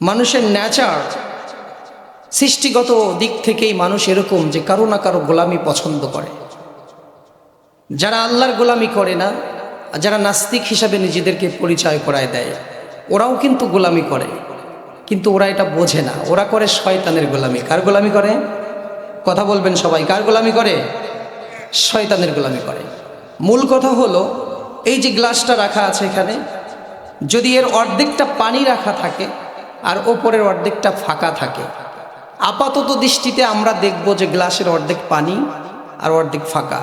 মানুষের নেচার, সৃষ্টিগত দিক থেকেই মানুষ এরকম যে কারো না কারো গোলামি পছন্দ করে। যারা আল্লাহর গোলামি করে না, যারা নাস্তিক হিসাবে নিজেদেরকে পরিচয় করায় দেয়, ওরাও কিন্তু গোলামি করে, কিন্তু ওরা এটা বোঝে না। ওরা করে শয়তানের গোলামি। কার গোলামি করে? কথা বলবেন সবাই। কার গোলামি করে? শয়তানের গোলামি করে। মূল কথা হলো, এই যে গ্লাসটা রাখা আছে এখানে, যদি এর অর্ধেকটা পানি রাখা থাকে আর ওপরের অর্ধেকটা ফাঁকা থাকে, আপাতত দৃষ্টিতে আমরা দেখব যে গ্লাসের অর্ধেক পানি আর অর্ধেক ফাঁকা,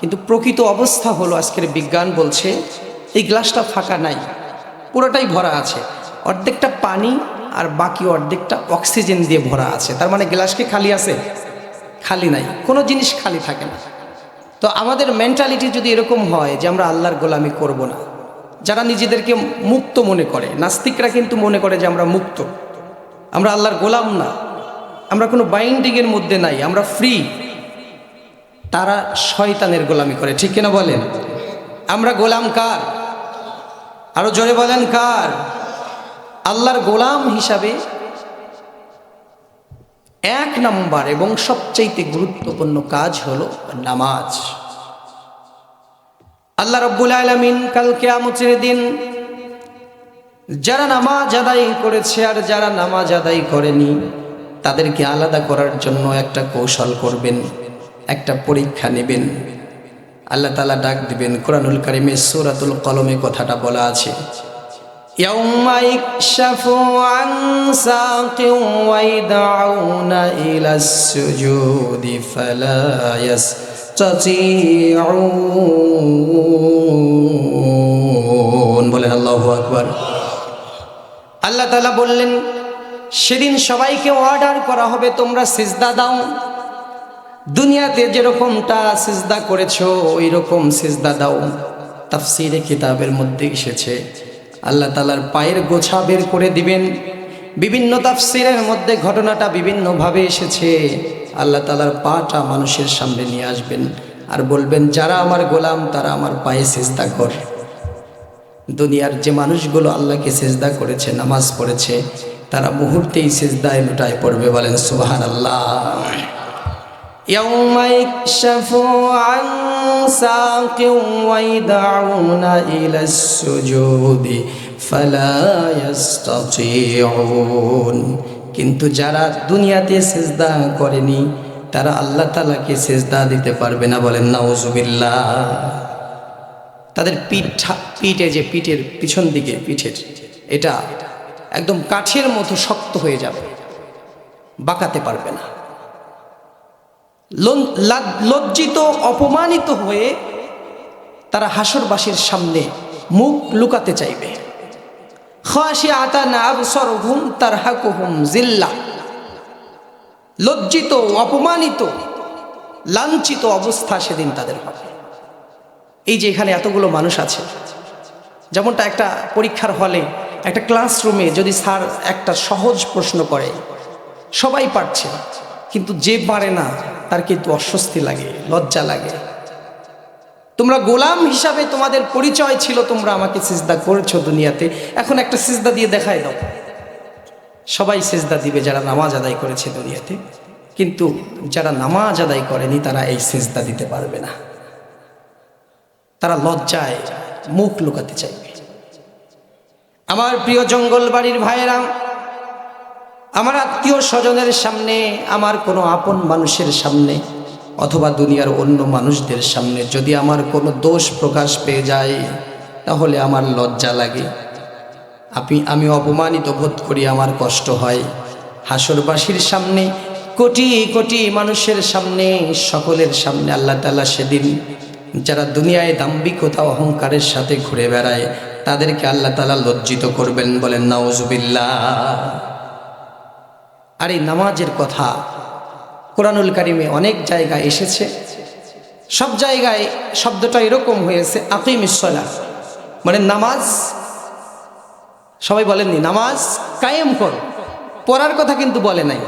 কিন্তু প্রকৃত অবস্থা হলো আজকের বিজ্ঞান বলছে এই গ্লাসটা ফাঁকা নাই, পুরোটাই ভরা আছে। অর্ধেকটা পানি আর বাকি অর্ধেকটা অক্সিজেন দিয়ে ভরা আছে। তার মানে গ্লাস কি খালি আছে? খালি নাই, কোনো জিনিস খালি থাকে না। তো আমাদের মেন্টালিটি যদি এরকম হয় যে আমরা আল্লাহর গোলামি করব না, যারা নিজেদেরকে মুক্ত মনে করে, নাস্তিকরা কিন্তু মনে করে যে আমরা মুক্ত, আমরা আল্লাহর গোলাম না, আমরা কোনো বাইন্ডিংয়ের মধ্যে নাই, আমরা ফ্রি, তারা শয়তানের গোলামি করে। ঠিক কিনা বলেন? আমরা গোলাম কার? আরো জোরে বলেন কার? আল্লাহর গোলাম হিসাবে এক নাম্বার এবং সবচাইতে গুরুত্বপূর্ণ কাজ হলো নামাজ। আল্লাহ রাব্বুল আলামিন কাল কিয়ামতের দিন যারা নামাজ আদায় করেছে আর যারা নামাজ আদায় করেনি তাদেরকে আলাদা করার জন্য একটা কৌশল করবেন, একটা পরীক্ষা নেবেন। আল্লাহ তাআলা ডাক দিবেন। কোরআনুল কারীমে সূরাতুল কলমে কথাটা বলা আছে, ইয়াউমা ইকশাফু আন সাকিন ওয়া ইয়াদউনা ইলাস সুজুদি ফালা ইয়াসতাতিউন। বলেন আল্লাহু আকবার। আল্লাহ তাআলা বললেন, সেদিন সবাইকে অর্ডার করা হবে তোমরা সিজদা দাও। দুনিয়াতে যেরকমটা সিজদা করেছো ওই রকম সিজদা দাও। তাফসীরে কিতাবের মধ্যে এসেছে আল্লাহ তাআলার পায়ের গোছা বের করে দিবেন। বিভিন্ন তাফসীরের মধ্যে ঘটনাটা বিভিন্নভাবে এসেছে। আল্লাহ তাআলার পাটা মানুষের সামনে নিয়ে আসবেন আর বলবেন, যারা আমার গোলাম তারা আমার পায়ে সিজদা কর। দুনিয়ার যে মানুষগুলো আল্লাহকে সিজদা করেছে, নামাজ পড়েছে, তারা মুহূর্তেই সিজদায় লুটায় পড়বে। বলেন সুবহানাল্লাহ। ইয়াউমা ইকশাফু আন সাকিন ওয়া ইয়াদউনা ইলাস সুজুদি ফালা ইয়াসতাতিউন। কিন্তু যারা দুনিয়াতে সিজদা করেনি তারা আল্লাহ তাআলাকে সিজদা দিতে পারবে না। বলেন নাউজুবিল্লাহ। তাদের পিঠে যে পিঠের পিছন দিকে পিঠের এটা একদম কাঠের মতো শক্ত হয়ে যাবে, বাঁকাতে পারবে না। লজ্জিত অপমানিত হয়ে তারা হাসরবাসীর সামনে মুখ লুকাতে চাইবে। খাশিআতান আবসারুহুম তারহাকুহুম জিল্লাহ। লজ্জিত, অপমানিত, লাঞ্ছিত অবস্থা সেদিন তাদের হবে। এই যে এখানে এতগুলো মানুষ আছে, যেমনটা একটা পরীক্ষার হলে একটা ক্লাসরুমে যদি স্যার একটা সহজ প্রশ্ন করে, সবাই পারছে, কিন্তু যে পারে না তার কিন্তু অস্বস্তি লাগে, লজ্জা লাগে। তোমরা গোলাম হিসাবে তোমাদের পরিচয় ছিল, তোমরা আমাকে সিজদা করেছো দুনিয়াতে, এখন একটা সিজদা দিয়ে দেখাই দাও। সবাই সিজদা দিবে যারা নামাজ আদায় করেছে দুনিয়াতে, কিন্তু যারা নামাজ আদায় করেনি তারা এই সিজদা দিতে পারবে না। তারা লজ্জায় মুখ লুকাতে চাইবে। আমার প্রিয় জঙ্গল বাড়ির ভাইয়েরা, আমার আত্মীয় স্বজনের সামনে, আমার কোনো আপন মানুষের সামনে অথবা দুনিয়ার অন্য মানুষদের সামনে যদি আমার কোনো দোষ প্রকাশ পেয়ে যায় তাহলে আমার লজ্জা লাগে, আমি অপমানিত বোধ করি, আমার কষ্ট হয়। হাসরবাসীর সামনে, কোটি কোটি মানুষের সামনে, সকলের সামনে আল্লাহ তাআলা সেদিন যারা দুনিয়ায় দাম্ভিকতা অহংকারের সাথে ঘুরে বেড়ায় তাদেরকে আল্লাহ তাআলা লজ্জিত করবেন। বলেন নাউজুবিল্লাহ। আর এই নামাজের কথা কোরআনুল কারীমে অনেক জায়গায় এসেছে। সব জায়গায় শব্দটা এরকম হয়েছে, আকিমিস সালাহ, মানে নামাজ। সবাই বলেননি নামাজ কায়েম করো, পড়ার কথা কিন্তু বলে নাই।